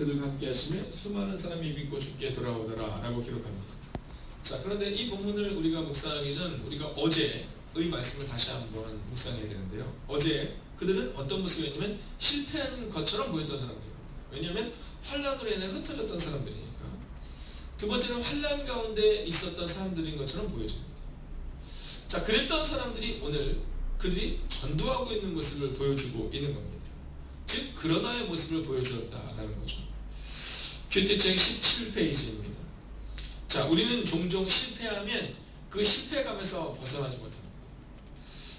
그들과 함께 하시며 수많은 사람이 믿고 주께 돌아오더라 라고 기록합니다. 자, 그런데 이 본문을 우리가 묵상하기 전 우리가 어제의 말씀을 다시 한번 묵상해야 되는데요. 어제 그들은 어떤 모습이었냐면 실패한 것처럼 보였던 사람들입니다. 왜냐하면 환난으로 인해 흩어졌던 사람들이니까. 두 번째는 환난 가운데 있었던 사람들인 것처럼 보여집니다. 자, 그랬던 사람들이 오늘 그들이 전도하고 있는 모습을 보여주고 있는 겁니다. 즉 그러나의 모습을 보여주었다라는 거죠. 큐티책 17페이지입니다. 자, 우리는 종종 실패하면 그 실패감에서 벗어나지 못합니다.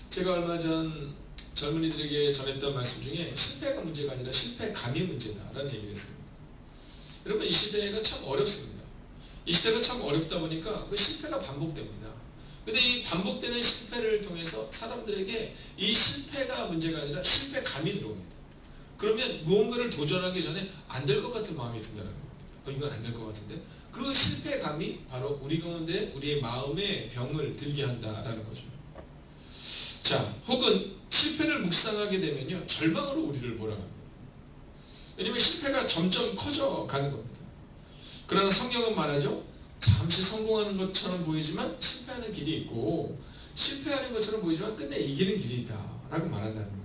제가 얼마 전 젊은이들에게 전했던 말씀 중에 실패가 문제가 아니라 실패감이 문제다라는 얘기를 했습니다. 여러분, 이 시대가 참 어렵습니다. 이 시대가 참 어렵다 보니까 그 실패가 반복됩니다. 근데 이 반복되는 실패를 통해서 사람들에게 이 실패가 문제가 아니라 실패감이 들어옵니다. 그러면 무언가를 도전하기 전에 안 될 것 같은 마음이 든다는 겁니다. 이건 안 될 것 같은데, 그 실패감이 바로 우리 가운데 우리의 마음에 병을 들게 한다라는 거죠. 자, 혹은 실패를 묵상하게 되면요, 절망으로 우리를 몰아갑니다. 왜냐하면 실패가 점점 커져가는 겁니다. 그러나 성경은 말하죠, 잠시 성공하는 것처럼 보이지만 실패하는 길이 있고, 실패하는 것처럼 보이지만 끝내 이기는 길이 있다 라고 말한다는 겁니다.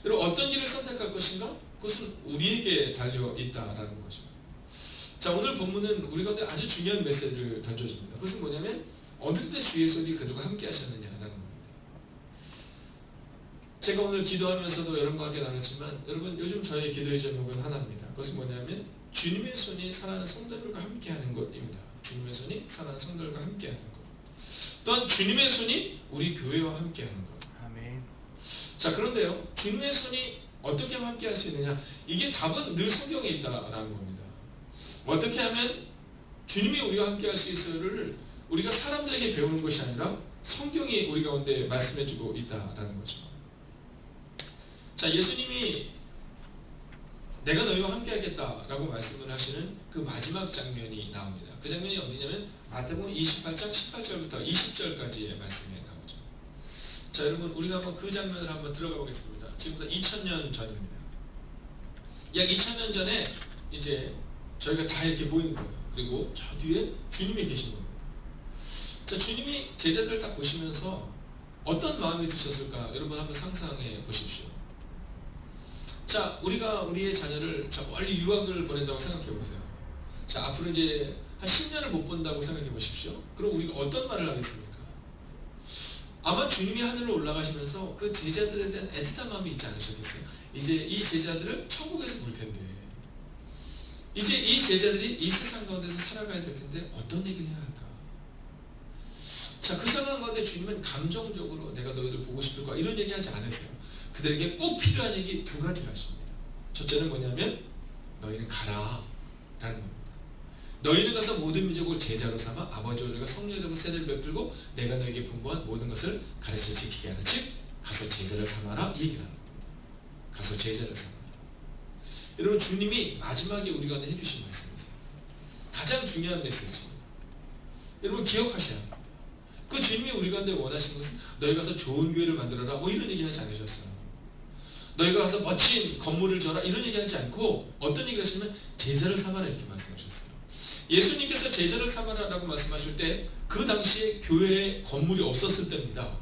여러분, 어떤 길을 선택할 것인가? 그것은 우리에게 달려있다라는 거죠. 자, 오늘 본문은 우리 가운데 아주 중요한 메시지를 던져줍니다. 그것은 뭐냐면 어느 때 주의 손이 그들과 함께 하셨느냐라는 겁니다. 제가 오늘 기도하면서도 여러분과 함께 나눴지만, 여러분, 요즘 저의 기도의 제목은 하나입니다. 그것은 뭐냐면 주님의 손이 사랑하는 성도들과 함께하는 것입니다. 주님의 손이 사랑하는 성도들과 함께하는 것. 또한 주님의 손이 우리 교회와 함께하는 것. 아멘. 자, 그런데요, 주님의 손이 어떻게 하면 함께할 수 있느냐? 이게 답은 늘 성경에 있다라는 겁니다. 어떻게 하면 주님이 우리와 함께할 수 있을를 우리가 사람들에게 배우는 것이 아니라 성경이 우리 가운데 말씀해주고 있다라는 거죠. 자, 예수님이 내가 너희와 함께하겠다라고 말씀을 하시는 그 마지막 장면이 나옵니다. 그 장면이 어디냐면 마태복음 28장 18절부터 20절까지의 말씀이 나오죠. 자, 여러분, 우리가 한번 그 장면을 한번 들어가 보겠습니다. 지금부터 2000년 전입니다. 약 2000년 전에 이제 저희가 다 이렇게 모인 거예요. 그리고 저 뒤에 주님이 계신 겁니다. 자, 주님이 제자들을 딱 보시면서 어떤 마음이 드셨을까? 여러분 한번 상상해 보십시오. 자, 우리가 우리의 자녀를 저 멀리 유학을 보낸다고 생각해 보세요. 자, 앞으로 이제 한 10년을 못 본다고 생각해 보십시오. 그럼 우리가 어떤 말을 하겠습니까? 아마 주님이 하늘로 올라가시면서 그 제자들에 대한 애틋한 마음이 있지 않으셨겠어요? 이제 이 제자들을 천국에서 볼 텐데, 이제 이 제자들이 이 세상 가운데서 살아가야 될 텐데 어떤 얘기를 해야 할까? 자, 그 상황 가운데 주님은 감정적으로 내가 너희들 보고 싶을 거야 이런 얘기 하지 않으세요. 그들에게 꼭 필요한 얘기 두 가지를 하십니다. 첫째는 뭐냐면 너희는 가라 라는 겁니다. 너희는 가서 모든 민족을 제자로 삼아 아버지와 우리가 성령 이름으로 세례를 베풀고 내가 너에게 분부한 모든 것을 가르쳐 지키게 하라. 즉 가서 제자를 삼아라, 이 얘기를 하는 겁니다. 가서 제자를 삼아라. 여러분, 주님이 마지막에 우리 가운데 해주신 말씀이세요. 가장 중요한 메시지입니다. 여러분, 기억하셔야 합니다. 그 주님이 우리 가운데 원하신 것은 너희 가서 좋은 교회를 만들어라 뭐 이런 얘기 하지 않으셨어요. 너희가 가서 멋진 건물을 져라 이런 얘기 하지 않고 어떤 얘기를 하시냐면 제자를 삼아라 이렇게 말씀하셨어요. 예수님께서 제자를 삼아라 라고 말씀하실 때 그 당시에 교회에 건물이 없었을 때입니다.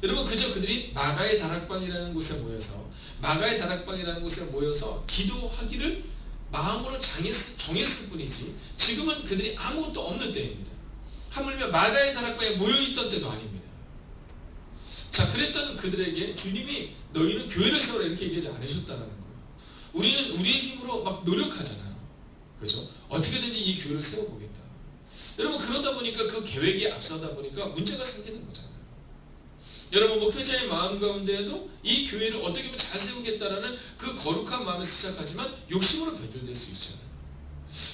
여러분, 그저 그들이 마가의 다락방이라는 곳에 모여서 기도하기를 마음으로 정했을 뿐이지 지금은 그들이 아무것도 없는 때입니다. 하물며 마가의 다락방에 모여있던 때도 아닙니다. 자, 그랬던 그들에게 주님이 너희는 교회를 세워라 이렇게 얘기하지 않으셨다는 거예요. 우리는 우리의 힘으로 막 노력하잖아요. 그죠? 어떻게든지 이 교회를 세워보겠다. 여러분, 그러다 보니까 그 계획이 앞서다 보니까 문제가 생기는 거잖아요. 여러분, 목회자의 마음 가운데에도 이 교회를 어떻게 하면 잘 세우겠다라는 그 거룩한 마음에서 시작하지만 욕심으로 변질될 수 있잖아요.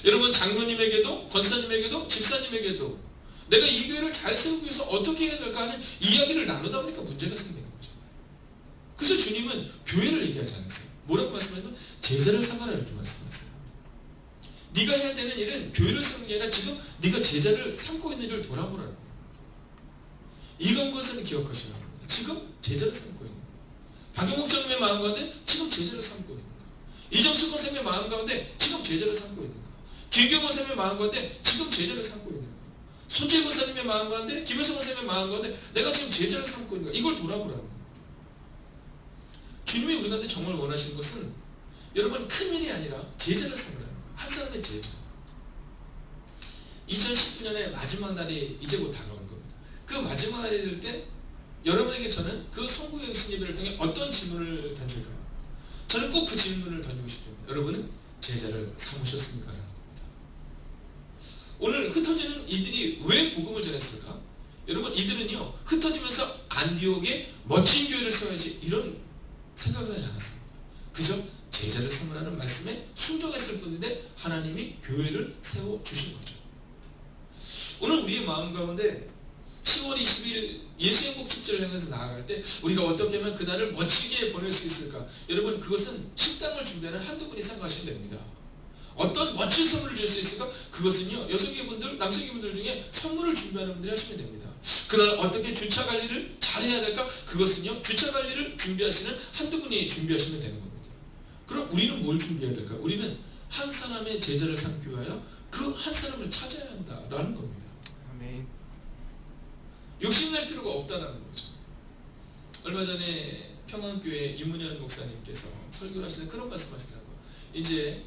여러분, 장로님에게도 권사님에게도 집사님에게도 내가 이 교회를 잘 세우기 위해서 어떻게 해야 될까 하는 이야기를 나누다 보니까 문제가 생기는 거죠. 그래서 주님은 교회를 얘기하지 않았어요. 뭐라고 말씀하시면 제자를 삼아라 이렇게 말씀하세요. 네가 해야 되는 일은 교회를 세우는 게 아니라 지금 네가 제자를 삼고 있는 일을 돌아보라는 거예요. 이건 것은 기억하셔야 합니다. 지금 제자를 삼고 있는 거예요. 박용욱 장님의 마음 가운데 지금 제자를 삼고 있는 거예요. 이정수 선생님의 마음 가운데 지금 제자를 삼고 있는가? 김경호 선생님의 마음 가운데 지금 제자를 삼고 있는가? 손재희 목사님의 마음 가운데, 김효성 선생님의 마음 가운데 내가 지금 제자를 삼고 있는가? 이걸 돌아보라는 겁니다. 주님이 우리 가운데 정말 원하시는 것은 여러분 큰일이 아니라 제자를 삼으라는 거예요. 한 사람의 제자. 2019년의 마지막 날이 이제 곧 다가온 겁니다. 그 마지막 날이 될 때 여러분에게 저는 그 송구영신 예배를 통해 어떤 질문을 던질까요? 저는 꼭 그 질문을 던지고 싶습니다. 여러분은 제자를 삼으셨습니까? 라는 겁니다. 오늘 흩어지는 이들이 왜 복음을 전했을까? 여러분 이들은요 흩어지면서 안디옥에 멋진 교회를 세워야지 이런 생각을 하지 않았습니다. 그저 제자를 삼으라는 말씀에 순종했을 뿐인데 하나님이 교회를 세워주신 거죠. 오늘 우리의 마음 가운데 10월 20일 예수행복 축제를 향해서 나아갈 때 우리가 어떻게 하면 그날을 멋지게 보낼 수 있을까? 여러분 그것은 식당을 준비하는 한두 분이 생각하시면 됩니다. 어떤 멋진 선물을 줄 수 있을까? 그것은요 여성계분들, 남성계분들 중에 선물을 준비하는 분들이 하시면 됩니다. 그날 어떻게 주차 관리를 잘해야 될까? 그것은요 주차 관리를 준비하시는 한두 분이 준비하시면 되는 겁니다. 그럼 우리는 뭘 준비해야 될까? 우리는 한 사람의 제자를 삼기 위하여 그 한 사람을 찾아야 한다라는 겁니다. 아멘. 욕심낼 필요가 없다는 거죠. 얼마 전에 평안교회 유문현 목사님께서 설교를 하시는데 그런 말씀하시더라고요. 이제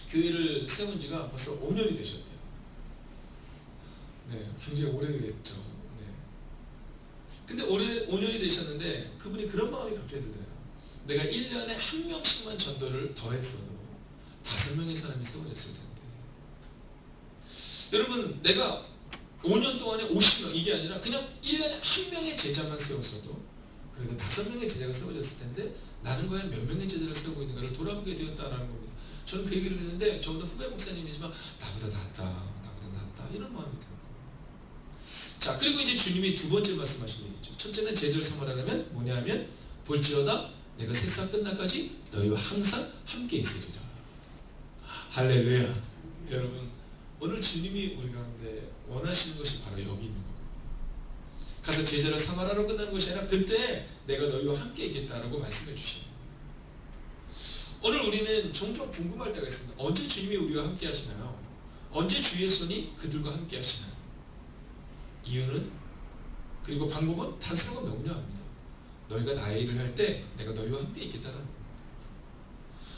교회를 세운 지가 벌써 5년이 되셨대요. 네, 굉장히 오래됐죠. 네. 근데 올해 5년이 되셨는데 그분이 그런 마음이 갑자기 들더라고요. 내가 1년에 한 명씩만 전도를 더 했어도 5명의 사람이 세워졌을 텐데. 여러분 내가 5년 동안에 50명 이게 아니라 그냥 1년에 한 명의 제자만 세웠어도 그래도 5명의 제자가 세워졌을 텐데 나는 과연 몇 명의 제자를 세우고 있는가를 돌아보게 되었다라는 겁니다. 저는 그 얘기를 듣는데 저보다 후배 목사님이지만 나보다 낫다 이런 마음이 들어요. 자 그리고 이제 주님이 두 번째 말씀하신 게 있죠. 첫째는 제자를 삼으라면 뭐냐면 볼지어다 내가 세상 끝날까지 너희와 항상 함께 있으리라. 할렐루야. 여러분 오늘 주님이 우리 가운데 원하시는 것이 바로 여기 있는 겁니다. 가서 제자를 삼아라로 끝나는 것이 아니라 그때 내가 너희와 함께 있겠다라고 말씀해 주시는 거예요. 오늘 우리는 종종 궁금할 때가 있습니다. 언제 주님이 우리와 함께 하시나요? 언제 주의 손이 그들과 함께 하시나요? 이유는 그리고 방법은 단순하고 명료합니다. 너희가 나의 일을 할 때 내가 너희와 함께 있겠다는 겁니다.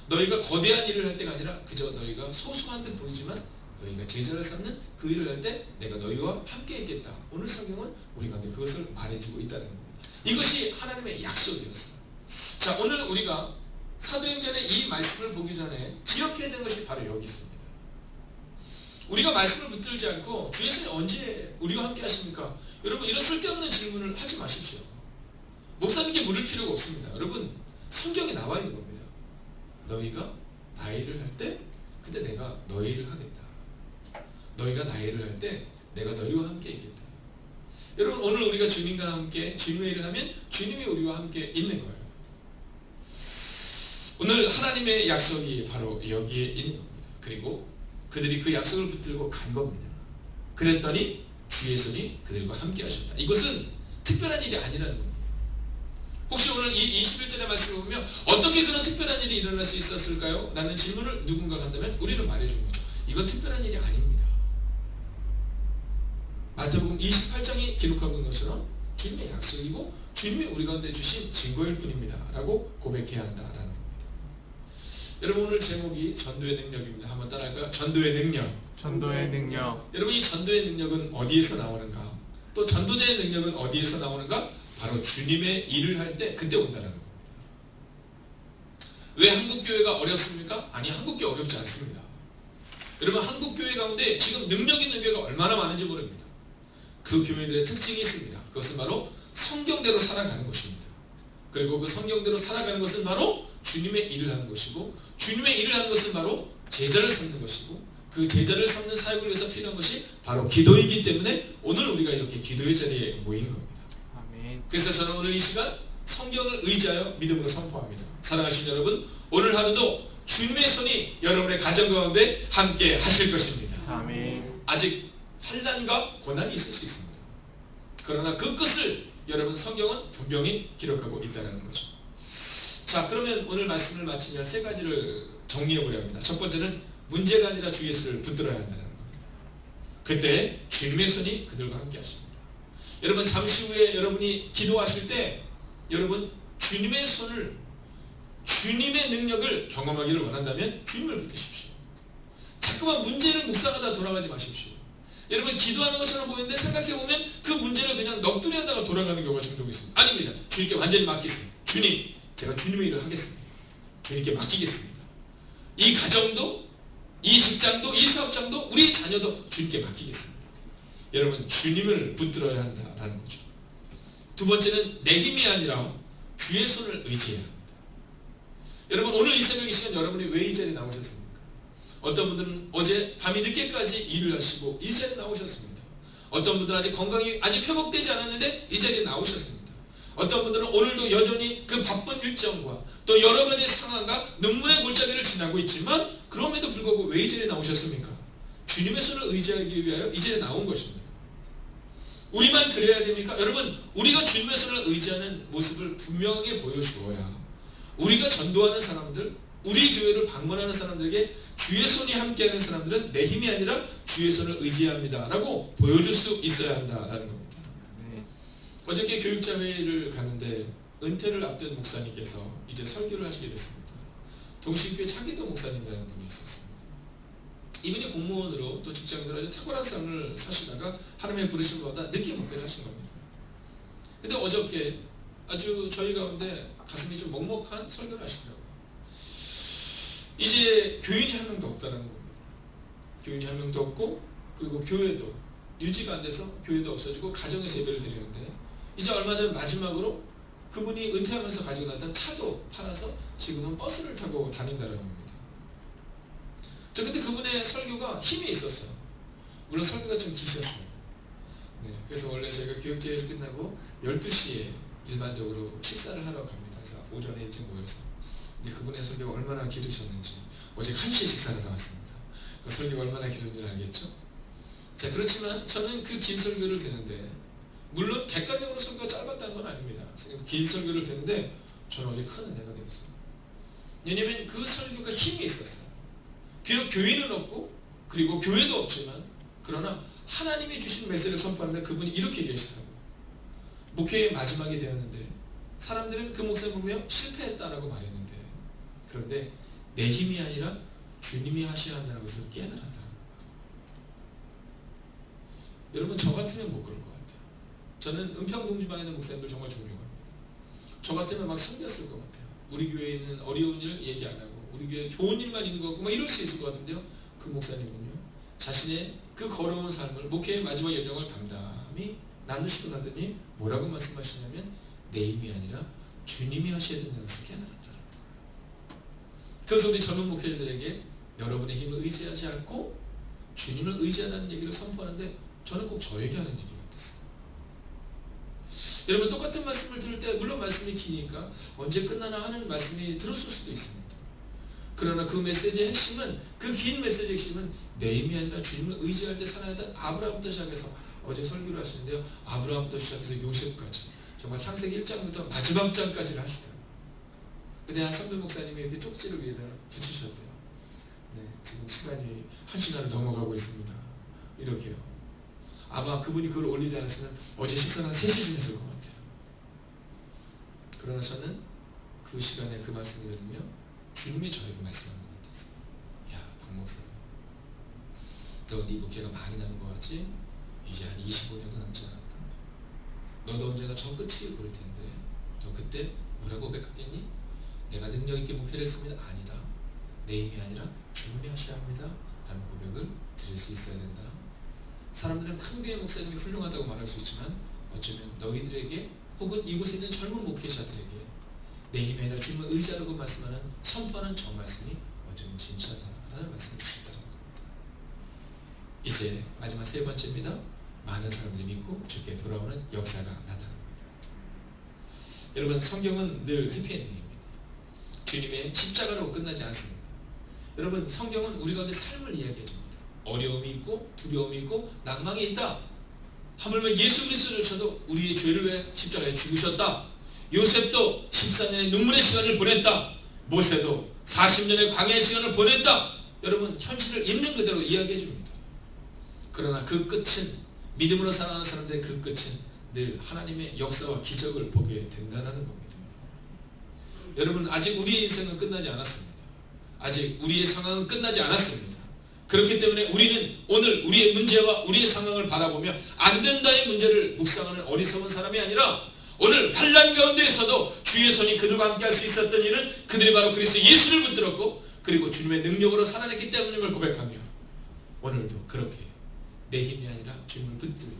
너희가 거대한 일을 할 때가 아니라 그저 너희가 소소한 듯 보이지만 너희가 제자를 삼는 그 일을 할 때 내가 너희와 함께 있겠다. 오늘 성경은 우리 가운데 그것을 말해주고 있다는 겁니다. 이것이 하나님의 약속이었어요. 자 오늘 우리가 사도행전의 이 말씀을 보기 전에 기억해야 되는 것이 바로 여기 있습니다. 우리가 말씀을 붙들지 않고 주 예수님 언제 우리와 함께 하십니까? 여러분 이런 쓸데없는 질문을 하지 마십시오. 목사님께 물을 필요가 없습니다. 여러분 성경에 나와 있는 겁니다. 너희가 나의 일을 할 때 그때 내가 너의 일을 하겠다. 너희가 나의 일을 할 때 내가 너희와 함께 있겠다. 여러분 오늘 우리가 주님과 함께 주님의 일을 하면 주님이 우리와 함께 있는 거예요. 오늘 하나님의 약속이 바로 여기에 있는 겁니다. 그리고 그들이 그 약속을 붙들고 간 겁니다. 그랬더니 주의 손이 그들과 함께 하셨다. 이것은 특별한 일이 아니라는 겁니다. 혹시 오늘 이 21절의 말씀을 보면 어떻게 그런 특별한 일이 일어날 수 있었을까요? 라는 질문을 누군가 한다면 우리는 말해준 거죠. 이건 특별한 일이 아닙니다. 마태복음 28장이 기록하고 있는 것처럼 주님의 약속이고 주님이 우리 가운데 주신 증거일 뿐입니다. 라고 고백해야 한다라는 겁니다. 여러분 오늘 제목이 전도의 능력입니다. 한번 따라할까요? 전도의 능력. 전도의 능력. 여러분 이 전도의 능력은 어디에서 나오는가? 또 전도자의 능력은 어디에서 나오는가? 바로 주님의 일을 할 때 그때 온다는 겁니다. 왜 한국교회가 어렵습니까? 아니 한국교회 어렵지 않습니다. 여러분 한국교회 가운데 지금 능력 있는 교회가 얼마나 많은지 모릅니다. 그 교회들의 특징이 있습니다. 그것은 바로 성경대로 살아가는 것입니다. 그리고 그 성경대로 살아가는 것은 바로 주님의 일을 하는 것이고 주님의 일을 하는 것은 바로 제자를 삼는 것이고 그 제자를 삼는 사역을 위해서 필요한 것이 바로 기도이기 때문에 오늘 우리가 이렇게 기도의 자리에 모인 겁니다. 아멘. 그래서 저는 오늘 이 시간 성경을 의지하여 믿음으로 선포합니다. 사랑하시는 여러분 오늘 하루도 주님의 손이 여러분의 가정 가운데 함께 하실 것입니다. 아멘. 아직 환난과 고난이 있을 수 있습니다. 그러나 그 끝을 여러분 성경은 분명히 기록하고 있다는 거죠. 자, 그러면 오늘 말씀을 마치며 세 가지를 정리해 보려 합니다. 첫 번째는 문제가 아니라 주 예수를 붙들어야 한다는 겁니다. 그때 주님의 손이 그들과 함께 하십니다. 여러분, 잠시 후에 여러분이 기도하실 때 여러분 주님의 손을, 주님의 능력을 경험하기를 원한다면 주님을 붙드십시오. 자꾸만 문제를 묵상하다 돌아가지 마십시오. 여러분, 기도하는 것처럼 보이는데 생각해보면 그 문제를 그냥 넋두리 하다가 돌아가는 경우가 종종 있습니다. 아닙니다. 주님께 완전히 맡기세요. 주님, 제가 주님의 일을 하겠습니다. 주님께 맡기겠습니다. 이 가정도, 이 직장도, 이 사업장도, 우리 자녀도 주님께 맡기겠습니다. 여러분, 주님을 붙들어야 한다라는 거죠. 두 번째는 내 힘이 아니라 주의 손을 의지해야 합니다. 여러분, 오늘 이 새벽 이 시간 여러분이 왜 이 자리에 나오셨습니까? 어떤 분들은 어제 밤이 늦게까지 일을 하시고 이 자리에 나오셨습니다. 어떤 분들은 아직 건강이 아직 회복되지 않았는데 이 자리에 나오셨습니다. 어떤 분들은 오늘도 여전히 그 바쁜 일정과 또 여러 가지 상황과 눈물의 골짜기를 지나고 있지만 그럼에도 불구하고 왜 이 자리에 나오셨습니까? 주님의 손을 의지하기 위하여 이 자리에 나온 것입니다. 우리만 그래야 됩니까? 여러분, 우리가 주님의 손을 의지하는 모습을 분명하게 보여주어야 우리가 전도하는 사람들, 우리 교회를 방문하는 사람들에게 주의 손이 함께하는 사람들은 내 힘이 아니라 주의 손을 의지합니다 라고 보여줄 수 있어야 한다라는 겁니다. 어저께 교육자 회의를 가는데 은퇴를 앞둔 목사님께서 이제 설교를 하시게 됐습니다. 동시교회 차기도 목사님이라는 분이 있었습니다. 이분이 공무원으로 또 직장인으로 아주 탁월한 삶을 사시다가 하나님의 부르심을 받아 늦게 목회를 하신 겁니다. 근데 어저께 아주 저희 가운데 가슴이 좀 먹먹한 설교를 하시더라고요. 이제 교인이 한 명도 없다는 겁니다. 교인이 한 명도 없고, 그리고 교회도 유지가 안 돼서 교회도 없어지고 가정에서 예배를 드리는데, 이제 얼마 전 마지막으로 그분이 은퇴하면서 가지고 나왔던 차도 팔아서 지금은 버스를 타고 다닌다는 겁니다. 저 근데 그분의 설교가 힘이 있었어요. 물론 설교가 좀 기셨어요. 네, 그래서 원래 저희가 교육제회를 끝나고 12시에 일반적으로 식사를 하러 갑니다. 그래서 오전에 일찍 모여서. 근데 그분의 설교가 얼마나 길으셨는지 어제 1시에 식사를 나왔습니다. 그 설교가 얼마나 길었는지 알겠죠? 자, 그렇지만 저는 그 긴 설교를 듣는데, 물론 객관적으로 설교가 짧았다는 건 아닙니다. 긴 설교를 듣는데 저는 어제 큰 은혜가 되었어요. 왜냐하면 그 설교가 힘이 있었어요. 비록 교인은 없고 그리고 교회도 없지만, 그러나 하나님이 주신 메시지를 선포하는데 그분이 이렇게 얘기하시더라고요. 목회의 마지막이 되었는데 사람들은 그 목사님 보며 실패했다라고 말했는데, 그런데 내 힘이 아니라 주님이 하셔야 한다는 것을 깨달았다. 여러분, 저 같으면 못 그럴 것 같아요. 저는 은평동지방에 있는 목사님들 정말 존경합니다. 저 같으면 막 숨겼을 것 같아요. 우리 교회에 있는 어려운 일 얘기 안 하고 우리 교회에 좋은 일만 있는 것 같고 막 이럴 수 있을 것 같은데요. 그 목사님은요, 자신의 그 걸어온 삶을, 목회의 마지막 여정을 담담히 나누시고 나더니 뭐라고 말씀하시냐면 내 힘이 아니라 주님이 하셔야 된다는 것을 깨달았다. 그래서 우리 젊은 목회자들에게 여러분의 힘을 의지하지 않고 주님을 의지하라는 얘기를 선포하는데, 저는 꼭 저에게 하는 얘기 같았어요. 여러분, 똑같은 말씀을 들을 때 물론 말씀이 기니까 언제 끝나나 하는 말씀이 들었을 수도 있습니다. 그러나 그 메시지의 핵심은, 그 긴 메시지의 핵심은 내 힘이 아니라 주님을 의지할 때 살아야던 아브라함부터 시작해서, 어제 설교를 하시는데요, 아브라함부터 시작해서 요셉까지 정말 창세기 1장부터 마지막 장까지를 하시더라고요. 근데 한 선배 목사님이 이렇게 쪽지를 위에다 붙이셨대요. 네, 지금 시간이 1시간을 넘어가고 있습니다. 이렇게요. 아마 그분이 그걸 올리지 않았으면 어제 식사는 한 3시쯤 했을 것 같아요. 그러나 저는 그 시간에 그 말씀을 들으며 주님이 저에게 말씀하는 것 같았어요. 야, 박 목사님, 너 네 목회가 많이 남은 것 같지? 이제 한 25년도 남지 않았다. 너도 언젠가 저 끝이 올 텐데 너 그때 뭐라고 고백하겠니? 내가 능력 있게 목회를 했습니다. 아니다. 내 힘이 아니라 주님이 하셔야 합니다. 라는 고백을 드릴 수 있어야 된다. 사람들은 큰 교회 목사님이 훌륭하다고 말할 수 있지만, 어쩌면 너희들에게 혹은 이곳에 있는 젊은 목회자들에게 내 힘이 아니라 주님을 의지하라고 말씀하는, 선포하는 저 말씀이 어쩌면 진짜다라는 말씀을 주신다는 겁니다. 이제 마지막 세 번째입니다. 많은 사람들이 믿고 주께 돌아오는 역사가 나타납니다. 여러분, 성경은 늘 해피엔딩입니다. 주님의 십자가로 끝나지 않습니다. 여러분, 성경은 우리 가운데 삶을 이야기해줍니다. 어려움이 있고 두려움이 있고 낭망이 있다. 하물며 예수 그리스도조차도 우리의 죄를 위해 십자가에 죽으셨다. 요셉도 14년의 눈물의 시간을 보냈다. 모세도 40년의 광야의 시간을 보냈다. 여러분, 현실을 있는 그대로 이야기해 줍니다. 그러나 그 끝은, 믿음으로 살아가는 사람들의 그 끝은 늘 하나님의 역사와 기적을 보게 된다는 겁니다. 여러분, 아직 우리의 인생은 끝나지 않았습니다. 아직 우리의 상황은 끝나지 않았습니다. 그렇기 때문에 우리는 오늘 우리의 문제와 우리의 상황을 바라보며 안 된다의 문제를 묵상하는 어리석은 사람이 아니라, 오늘 환난 가운데에서도 주의 손이 그들과 함께 할 수 있었던 일은 그들이 바로 그리스도 예수를 붙들었고, 그리고 주님의 능력으로 살아냈기 때문임을 고백하며, 오늘도 그렇게 내 힘이 아니라 주님을 붙들고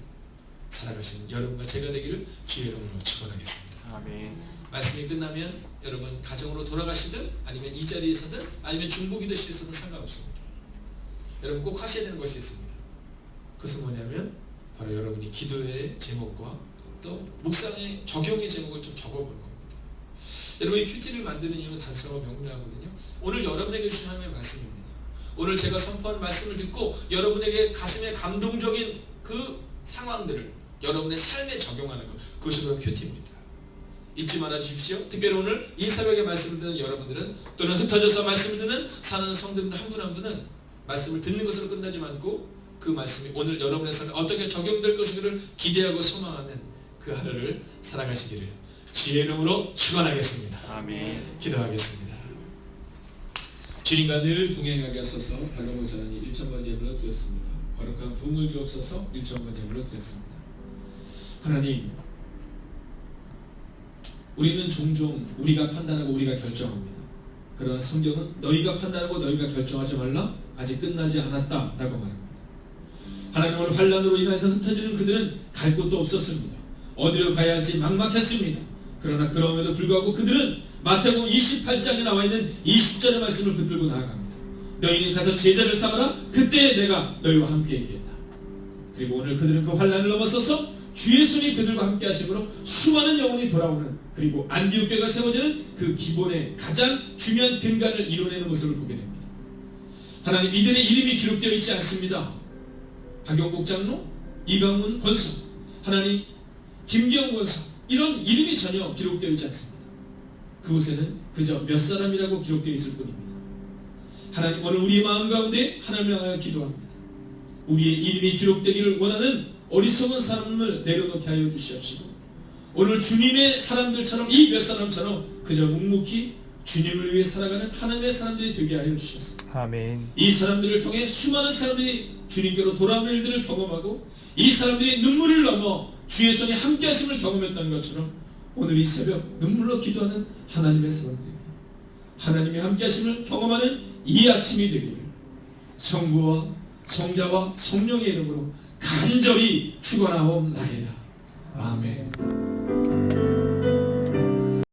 살아가시는 여러분과 제가 되기를 주의 이름으로 축원하겠습니다. 아멘. 말씀이 끝나면 여러분 가정으로 돌아가시든 아니면 이 자리에서든 아니면 중보기도실에서든 상관없습니다. 여러분 꼭 하셔야 되는 것이 있습니다. 그것은 뭐냐면 바로 여러분이 기도의 제목과 또 묵상의 적용의 제목을 좀 적어보는 겁니다. 여러분, 이 큐티를 만드는 이유는 단순하고 명료하거든요. 오늘 여러분에게 주신 하나님의 말씀입니다. 오늘 제가 선포한 말씀을 듣고 여러분에게 가슴에 감동적인 그 상황들을 여러분의 삶에 적용하는 것, 그것이 바로 큐티입니다. 잊지 말아 주십시오. 특별히 오늘 이 새벽에 말씀을 듣는 여러분들은, 또는 흩어져서 말씀을 듣는 사는 성도님들 한 분 한 분은 말씀을 듣는 것으로 끝나지 않고 그 말씀이 오늘 여러분의 삶에 어떻게 적용될 것인지를 기대하고 소망하는 그 하루를 살아가시기를 주의 이름으로 축원하겠습니다. 아멘. 기도하겠습니다. 주님과 늘 동행하게 하소서. 발로모 전하니 1,000번 예물로 드렸습니다. 거룩한 부흥을 주옵소서. 1,000번 예물로 드렸습니다. 하나님, 우리는 종종 우리가 판단하고 우리가 결정합니다. 그러나 성경은 너희가 판단하고 너희가 결정하지 말라, 아직 끝나지 않았다 라고 말합니다. 하나님, 오늘 환난으로 인해서 흩어지는 그들은 갈 곳도 없었습니다. 어디로 가야 할지 막막했습니다. 그러나 그럼에도 불구하고 그들은 마태복음 28장에 나와 있는 20절의 말씀을 붙들고 나아갑니다. 너희는 가서 제자를 삼아라. 그때 내가 너희와 함께 있겠다. 그리고 오늘 그들은 그 환난을 넘어서서 주의 손이 그들과 함께 하심으로 수많은 영혼이 돌아오는, 그리고 안디옥교회가 세워지는 그 기본의 가장 중요한 근간을 이뤄내는 모습을 보게 됩니다. 하나님, 이들의 이름이 기록되어 있지 않습니다. 박영복 장로, 이강훈 권사, 하나님 김기영 권사, 이런 이름이 전혀 기록되어 있지 않습니다. 그곳에는 그저 몇 사람이라고 기록되어 있을 뿐입니다. 하나님, 오늘 우리의 마음 가운데 하나님을 향하여 기도합니다. 우리의 이름이 기록되기를 원하는 어리석은 사람을 내려놓게 하여 주시옵시고, 오늘 주님의 사람들처럼, 이 몇 사람처럼 그저 묵묵히 주님을 위해 살아가는 하나님의 사람들이 되게 하여 주셨습니다. 아멘. 이 사람들을 통해 수많은 사람들이 주님께로 돌아오는 일들을 경험하고, 이 사람들이 눈물을 넘어 주의 손이 함께 하심을 경험했다는 것처럼, 오늘 이 새벽 눈물로 기도하는 하나님의 사람들에게 하나님이 함께 하심을 경험하는 이 아침이 되기를 성부와 성자와 성령의 이름으로 간절히 축원하옵나이다. 아멘.